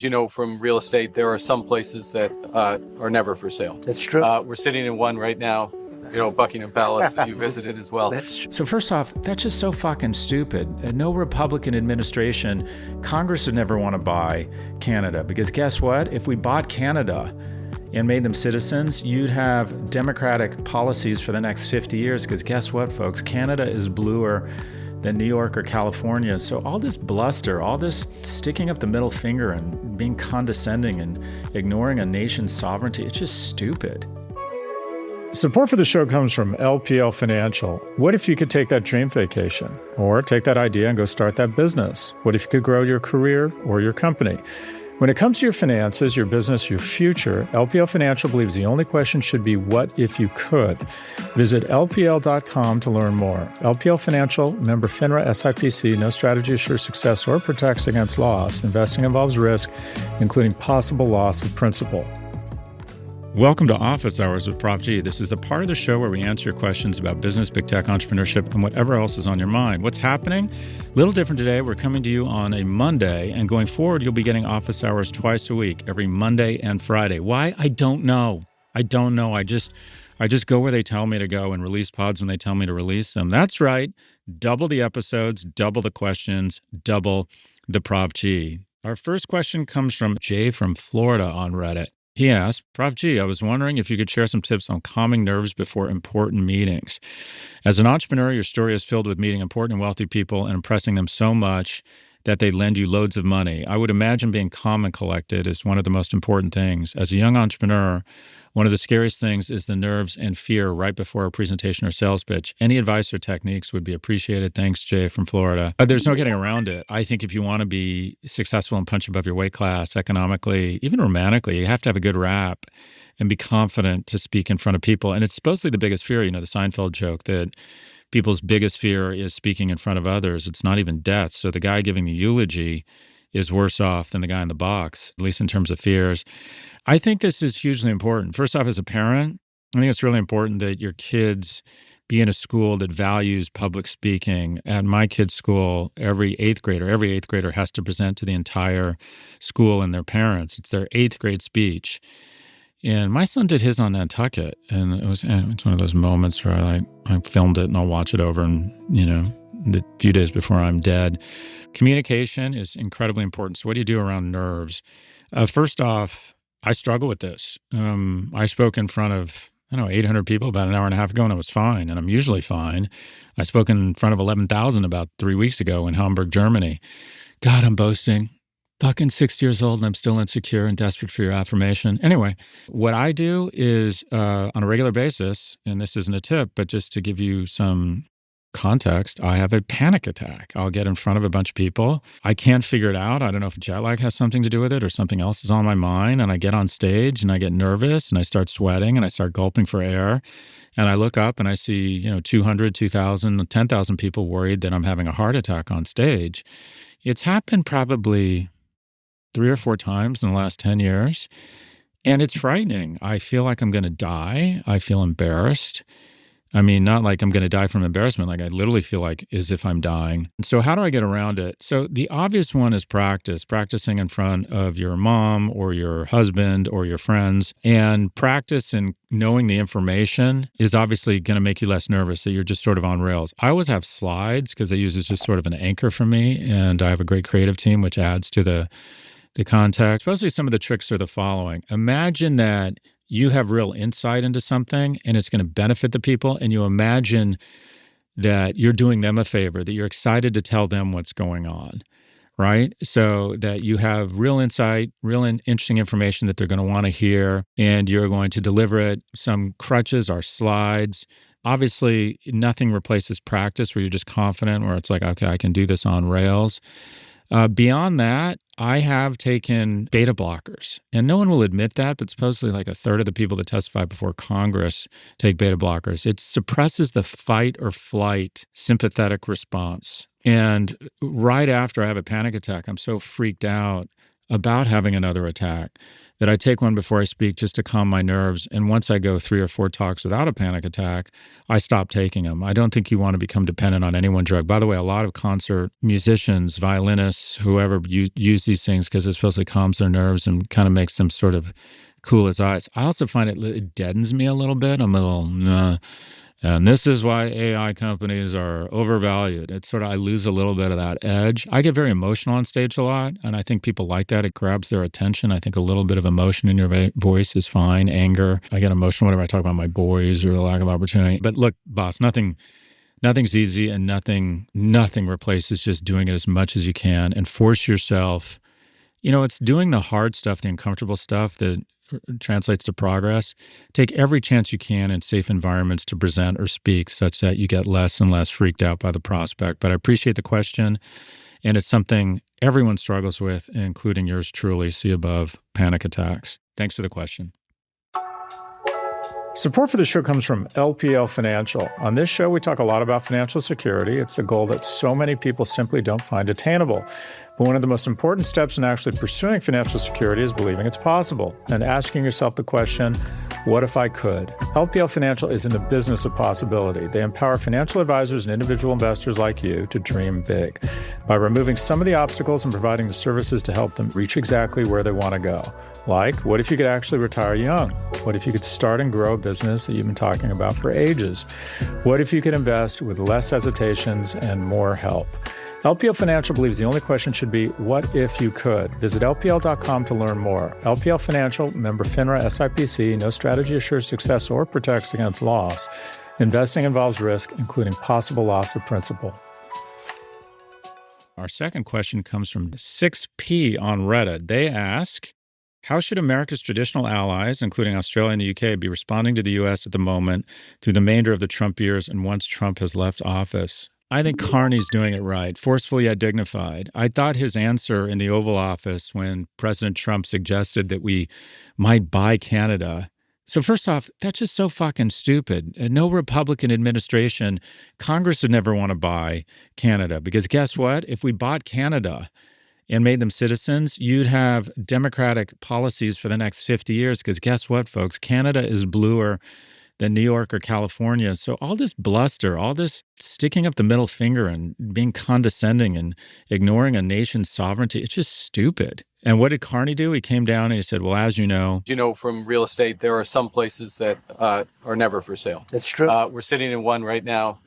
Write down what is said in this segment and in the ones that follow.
You know, from real estate, there are some places that are never for sale. That's true. We're sitting in one right now, Buckingham Palace that you visited as well. That's true. So first off, that's just so fucking stupid. No Republican administration, Congress would never want to buy Canada, because guess what? If we bought Canada and made them citizens, you'd have democratic policies for the next 50 years, because guess what, folks? Canada is bluer than New York or California. So all this bluster, all this sticking up the middle finger and being condescending and ignoring a nation's sovereignty, it's just stupid. Support for the show comes from LPL Financial. What if you could take that dream vacation or take that idea and go start that business? What if you could grow your career or your company? When it comes to your finances, your business, your future, LPL Financial believes the only question should be, what if you could? Visit LPL.com to learn more. LPL Financial, member FINRA SIPC, no strategy assures success or protects against loss. Investing involves risk, including possible loss of principal. Welcome to Office Hours with Prof G. This is the part of the show where we answer your questions about business, big tech, entrepreneurship, and whatever else is on your mind. What's happening? A little different today. We're coming to you on a Monday, and going forward, you'll be getting Office Hours twice a week, every Monday and Friday. Why? I don't know. I just go where they tell me to go and release pods when they tell me to release them. That's right. Double the episodes, double the questions, double the Prof G. Our first question comes from Jay from Florida on Reddit. He asked, Prof G, I was wondering if you could share some tips on calming nerves before important meetings. As an entrepreneur, your story is filled with meeting important and wealthy people and impressing them so much that they lend you loads of money. I would imagine being calm and collected is one of the most important things. As a young entrepreneur, one of the scariest things is the nerves and fear right before a presentation or sales pitch. Any advice or techniques would be appreciated. Thanks, Jay from Florida. There's no getting around it. I think if you want to be successful and punch above your weight class economically, even romantically, you have to have a good rap and be confident to speak in front of people. And it's supposedly the biggest fear, the Seinfeld joke that people's biggest fear is speaking in front of others. It's not even death. So the guy giving the eulogy is worse off than the guy in the box, at least in terms of fears. I think this is hugely important. First off, as a parent, I think it's really important that your kids be in a school that values public speaking. At my kid's school, every eighth grader has to present to the entire school and their parents. It's their eighth grade speech. And my son did his on Nantucket, and it's one of those moments where I filmed it and I'll watch it over and, the few days before I'm dead. Communication is incredibly important. So what do you do around nerves? First off, I struggle with this. I spoke in front of, 800 people about an hour and a half ago, and I was fine, and I'm usually fine. I spoke in front of 11,000 about 3 weeks ago in Hamburg, Germany. God, I'm boasting. Fucking 60 years old and I'm still insecure and desperate for your affirmation. Anyway, what I do is on a regular basis, and this isn't a tip, but just to give you some context, I have a panic attack. I'll get in front of a bunch of people. I can't figure it out. I don't know if jet lag has something to do with it or something else is on my mind. And I get on stage and I get nervous and I start sweating and I start gulping for air. And I look up and I see, 200, 2,000, 10,000 people worried that I'm having a heart attack on stage. It's happened probably 3 or 4 times in the last 10 years. And it's frightening. I feel like I'm going to die. I feel embarrassed. I mean, not like I'm going to die from embarrassment. Like I literally feel like as if I'm dying. And so how do I get around it? So the obvious one is practicing in front of your mom or your husband or your friends. And practice in knowing the information is obviously going to make you less nervous, that you're just sort of on rails. I always have slides because I use it as just sort of an anchor for me. And I have a great creative team, which adds to the context. Supposedly some of the tricks are the following. Imagine that you have real insight into something and it's going to benefit the people, and you imagine that you're doing them a favor, that you're excited to tell them what's going on, right? So that you have real insight, interesting information that they're going to want to hear, and you're going to deliver it. Some crutches are slides. Obviously, nothing replaces practice where you're just confident, where it's like, okay, I can do this on rails. Beyond that, I have taken beta blockers, and no one will admit that, but supposedly like a third of the people that testify before Congress take beta blockers. It suppresses the fight or flight sympathetic response. And right after I have a panic attack, I'm so freaked out. about having another attack that I take one before I speak just to calm my nerves. And once I go 3 or 4 talks without a panic attack, I stop taking them. I don't think you want to become dependent on any one drug. By the way, a lot of concert musicians, violinists, whoever use these things because it supposedly calms their nerves and kind of makes them sort of cool as ice. I also find it deadens me a little bit. I'm a little, nah. And this is why AI companies are overvalued. It's sort of, I lose a little bit of that edge. I get very emotional on stage a lot, and I think people like that. It grabs their attention. I think a little bit of emotion in your voice is fine. Anger. I get emotional whenever I talk about my boys or the lack of opportunity. But look, boss, nothing's easy, and nothing replaces just doing it as much as you can and force yourself. You know, it's doing the hard stuff, the uncomfortable stuff that translates to progress. Take every chance you can in safe environments to present or speak such that you get less and less freaked out by the prospect. But I appreciate the question, and it's something everyone struggles with, including yours truly. See above, panic attacks. Thanks for the question. Support for the show comes from LPL Financial. On this show, we talk a lot about financial security. It's a goal that so many people simply don't find attainable. But one of the most important steps in actually pursuing financial security is believing it's possible and asking yourself the question, what if I could? LPL Financial is in the business of possibility. They empower financial advisors and individual investors like you to dream big by removing some of the obstacles and providing the services to help them reach exactly where they want to go. Like, what if you could actually retire young? What if you could start and grow a business that you've been talking about for ages? What if you could invest with less hesitations and more help? LPL Financial believes the only question should be, what if you could? Visit LPL.com to learn more. LPL Financial, member FINRA SIPC, no strategy assures success or protects against loss. Investing involves risk, including possible loss of principal. Our second question comes from 6P on Reddit. They ask, how should America's traditional allies, including Australia and the UK, be responding to the U.S. at the moment through the remainder of the Trump years and once Trump has left office? I think Carney's doing it right, forceful yet dignified. I thought his answer in the Oval Office when President Trump suggested that we might buy Canada. So first off, that's just so fucking stupid. No Republican administration, Congress would never want to buy Canada because guess what? If we bought Canada and made them citizens, you'd have democratic policies for the next 50 years because guess what, folks? Canada is bluer than New York or California. So all this bluster, all this sticking up the middle finger and being condescending and ignoring a nation's sovereignty, it's just stupid. And what did Carney do? He came down and he said, well, as you know, from real estate, there are some places that are never for sale. That's true. We're sitting in one right now,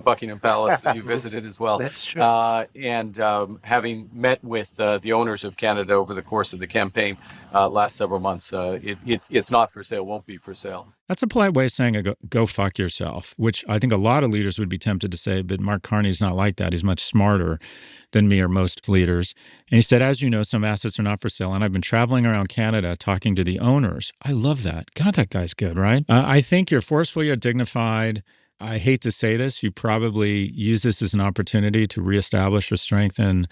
Buckingham Palace that you visited as well. That's true. And having met with the owners of Canada over the course of the campaign last several months, it's not for sale, won't be for sale. That's a polite way of saying go fuck yourself, which I think a lot of leaders would be tempted to say, but Mark Carney's not like that. He's much smarter than me or most leaders. And he said, as you know, some assets are not for sale. And I've been traveling around Canada talking to the owners. I love that. God, that guy's good, right? I think you're forceful yet dignified. I hate to say this. You probably use this as an opportunity to reestablish or strengthen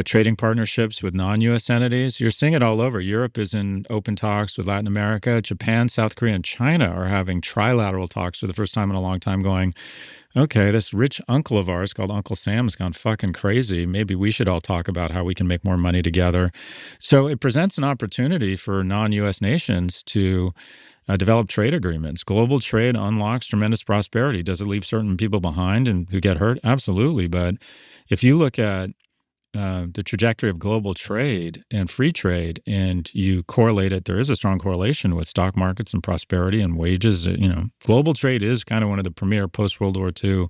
trading partnerships with non-U.S. entities. You're seeing it all over. Europe is in open talks with Latin America. Japan, South Korea, and China are having trilateral talks for the first time in a long time going, okay, this rich uncle of ours called Uncle Sam has gone fucking crazy. Maybe we should all talk about how we can make more money together. So it presents an opportunity for non-U.S. nations to develop trade agreements. Global trade unlocks tremendous prosperity. Does it leave certain people behind and who get hurt? Absolutely. But if you look at the trajectory of global trade and free trade, and you correlate it, there is a strong correlation with stock markets and prosperity and wages. Global trade is kind of one of the premier post-World War II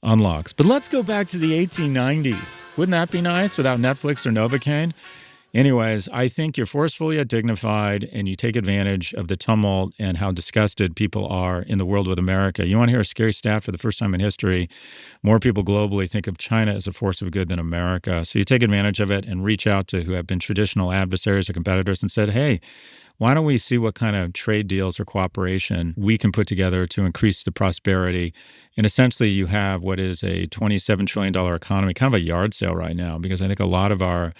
unlocks. But let's go back to the 1890s. Wouldn't that be nice without Netflix or Novocaine? Anyways, I think you're forceful yet dignified, and you take advantage of the tumult and how disgusted people are in the world with America. You want to hear a scary stat? For the first time in history, more people globally think of China as a force of good than America. So you take advantage of it and reach out to who have been traditional adversaries or competitors and said, hey, why don't we see what kind of trade deals or cooperation we can put together to increase the prosperity? And essentially, you have what is a $27 trillion economy, kind of a yard sale right now, because I think a lot of our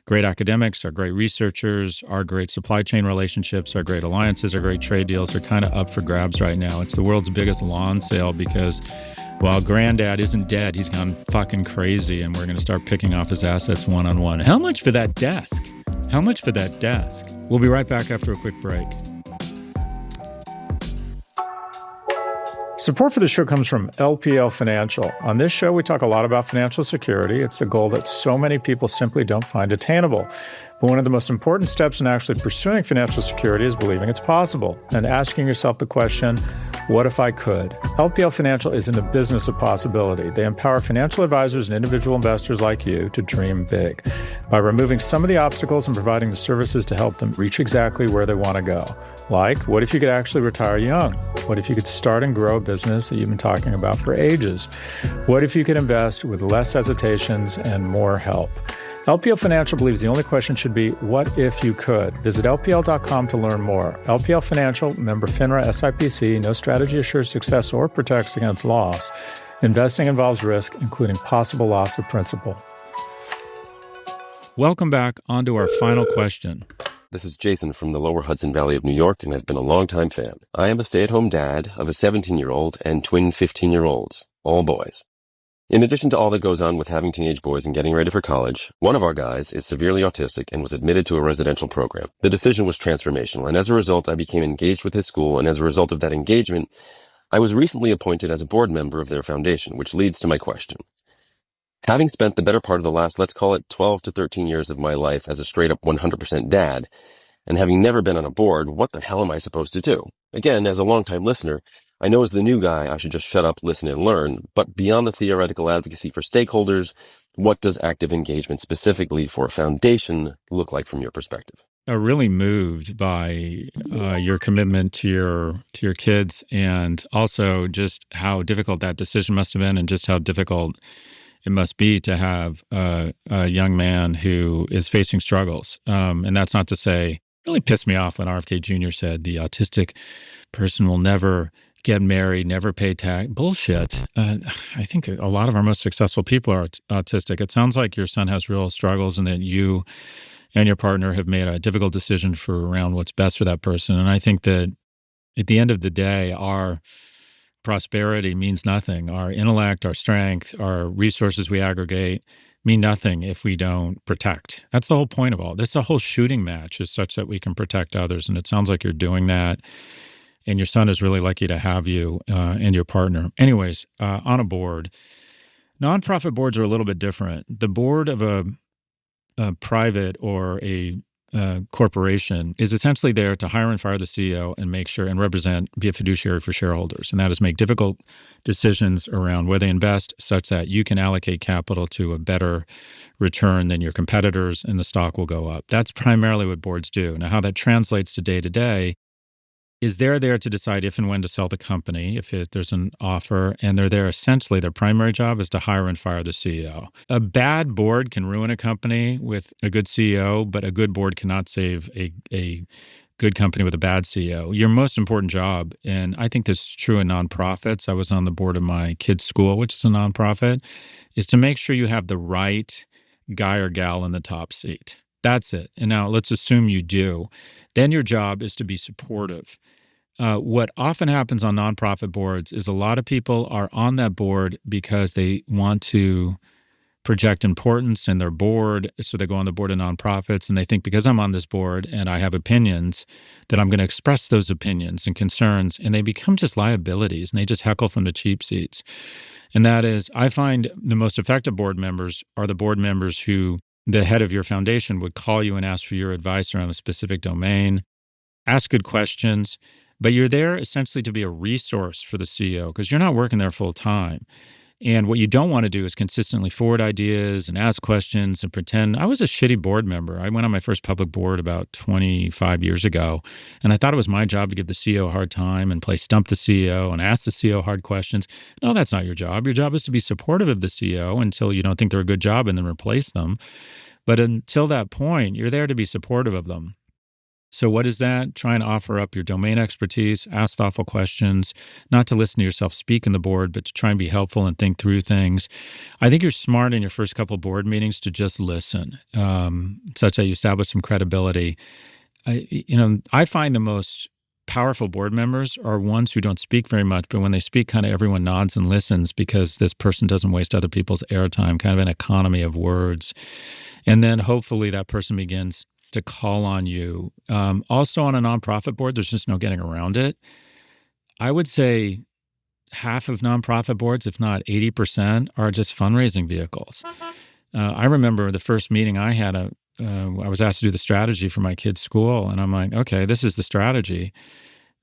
great academics, our great researchers, our great supply chain relationships, our great alliances, our great trade deals are kind of up for grabs right now. It's the world's biggest lawn sale because while Granddad isn't dead, he's gone fucking crazy, and we're going to start picking off his assets one-on-one. How much for that desk? How much for that desk? We'll be right back after a quick break. Support for the show comes from LPL Financial. On this show, we talk a lot about financial security. It's a goal that so many people simply don't find attainable. But one of the most important steps in actually pursuing financial security is believing it's possible and asking yourself the question, what if I could? LPL Financial is in the business of possibility. They empower financial advisors and individual investors like you to dream big by removing some of the obstacles and providing the services to help them reach exactly where they want to go. Like, what if you could actually retire young? What if you could start and grow a business that you've been talking about for ages? What if you could invest with less hesitations and more help? LPL Financial believes the only question should be, what if you could? Visit LPL.com to learn more. LPL Financial, member FINRA SIPC, no strategy assures success or protects against loss. Investing involves risk, including possible loss of principal. Welcome back. On to our final question. This is Jason from the lower Hudson Valley of New York, and I've been a longtime fan. I am a stay-at-home dad of a 17-year-old and twin 15-year-olds, all boys. In addition to all that goes on with having teenage boys and getting ready for college, one of our guys is severely autistic and was admitted to a residential program. The decision was transformational, and as a result, I became engaged with his school, and as a result of that engagement, I was recently appointed as a board member of their foundation, which leads to my question. Having spent the better part of the last, let's call it 12 to 13 years of my life as a straight-up 100% dad, and having never been on a board, what the hell am I supposed to do? Again, as a longtime listener, I know as the new guy, I should just shut up, listen, and learn. But beyond the theoretical advocacy for stakeholders, what does active engagement specifically for a foundation look like from your perspective? Really moved by your commitment to your kids, and also just how difficult that decision must have been, and just how difficult it must be to have a young man who is facing struggles. And that's not to say, it really pissed me off when RFK Jr. said the autistic person will never get married, never pay tax. Bullshit. I think a lot of our most successful people are autistic. It sounds like your son has real struggles and that you and your partner have made a difficult decision around what's best for that person. And I think that at the end of the day, our prosperity means nothing. Our intellect, our strength, our resources we aggregate mean nothing if we don't protect. That's the whole point of all this. The whole shooting match is such that we can protect others. And it sounds like you're doing that. And your son is really lucky to have you and your partner. Anyways, on a board, nonprofit boards are a little bit different. The board of a private or a corporation is essentially there to hire and fire the CEO and make sure and be a fiduciary for shareholders. And that is make difficult decisions around where they invest such that you can allocate capital to a better return than your competitors and the stock will go up. That's primarily what boards do. Now, how that translates to day is they're there to decide if and when to sell the company, if there's an offer, and they're there essentially, their primary job is to hire and fire the CEO. A bad board can ruin a company with a good CEO, but a good board cannot save a good company with a bad CEO. Your most important job, and I think this is true in nonprofits, I was on the board of my kids' school, which is a nonprofit, is to make sure you have the right guy or gal in the top seat. That's it. And now let's assume you do. Then your job is to be supportive. What often happens on nonprofit boards is a lot of people are on that board because they want to project importance in their board. So they go on the board of nonprofits and they think because I'm on this board and I have opinions that I'm going to express those opinions and concerns, and they become just liabilities and they just heckle from the cheap seats. And that is, I find the most effective board members are the board members who the head of your foundation would call you and ask for your advice around a specific domain, ask good questions, but you're there essentially to be a resource for the CEO because you're not working there full time. And what you don't want to do is consistently forward ideas and ask questions and pretend. I was a shitty board member. I went on my first public board about 25 years ago, and I thought it was my job to give the CEO a hard time and play stump the CEO and ask the CEO hard questions. No, that's not your job. Your job is to be supportive of the CEO until you don't think they're a good job and then replace them. But until that point, you're there to be supportive of them. So what is that? Try and offer up your domain expertise, ask thoughtful questions, not to listen to yourself speak in the board, but to try and be helpful and think through things. I think you're smart in your first couple board meetings to just listen, such that you establish some credibility. I find the most powerful board members are ones who don't speak very much, but when they speak, kind of everyone nods and listens because this person doesn't waste other people's airtime, kind of an economy of words. And then hopefully that person begins to call on you. Also on a nonprofit board, there's just no getting around it. I would say half of nonprofit boards, if not 80%, are just fundraising vehicles. I remember the first meeting I had, I was asked to do the strategy for my kid's school, and I'm like, okay, this is the strategy.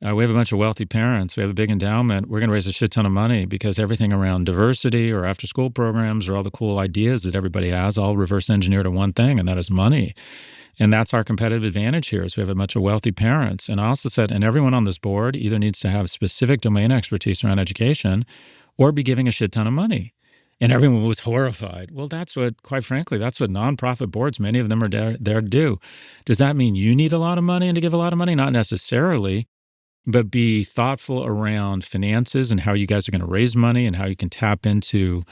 We have a bunch of wealthy parents. We have a big endowment. We're going to raise a shit ton of money because everything around diversity or after-school programs or all the cool ideas that everybody has all reverse engineer to one thing, and that is money. And that's our competitive advantage here is we have a bunch of wealthy parents. And I also said, and everyone on this board either needs to have specific domain expertise around education or be giving a shit ton of money. And everyone was horrified. Well, that's what, quite frankly, that's what nonprofit boards, many of them are there to do. Does that mean you need a lot of money and to give a lot of money? Not necessarily. But be thoughtful around finances and how you guys are going to raise money and how you can tap into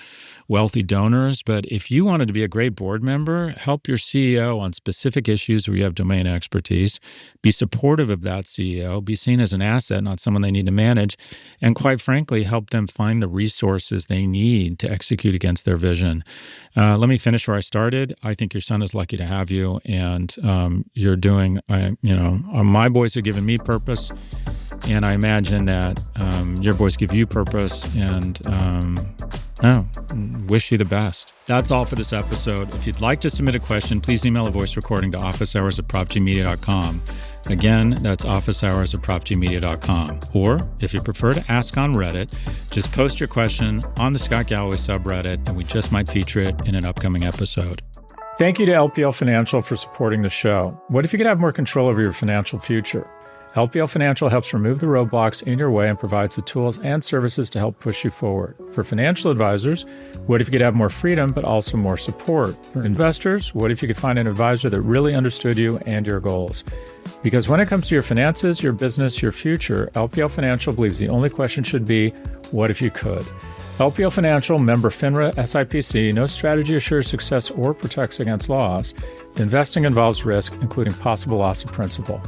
wealthy donors. But if you wanted to be a great board member, help your CEO on specific issues where you have domain expertise. Be supportive of that CEO. Be seen as an asset, not someone they need to manage. And quite frankly, help them find the resources they need to execute against their vision. Let me finish where I started. I think your son is lucky to have you. And you're doing, my boys have given me purpose. And I imagine that your boys give you purpose, and wish you the best. That's all for this episode. If you'd like to submit a question, please email a voice recording to officehours@profgmedia.com. Again, that's officehours@profgmedia.com. Or if you prefer to ask on Reddit, just post your question on the Scott Galloway subreddit, and we just might feature it in an upcoming episode. Thank you to LPL Financial for supporting the show. What if you could have more control over your financial future? LPL Financial helps remove the roadblocks in your way and provides the tools and services to help push you forward. For financial advisors, what if you could have more freedom but also more support? For investors, what if you could find an advisor that really understood you and your goals? Because when it comes to your finances, your business, your future, LPL Financial believes the only question should be, what if you could? LPL Financial, member FINRA, SIPC, no strategy assures success or protects against loss. Investing involves risk, including possible loss of principal.